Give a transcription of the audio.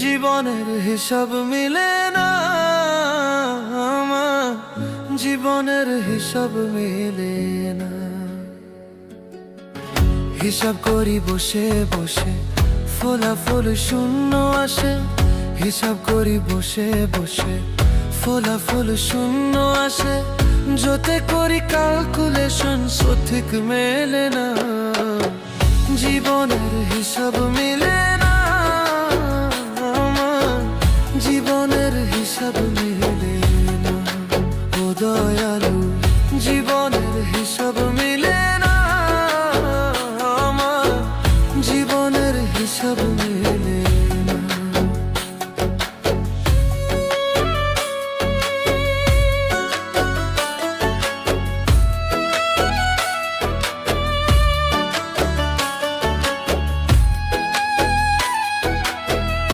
জীবনের হিসাব মিলে না আমার, জীবনের হিসাব মিলে না। হিসাব করি বসে বসে, ফলাফল শূন্য আসে। হিসাব করি বসে বসে, ফলাফল শূন্য আসে। যতে করি ক্যালকুলেশন সঠিক মেলে না, জীবনের হিসাব মিলে না।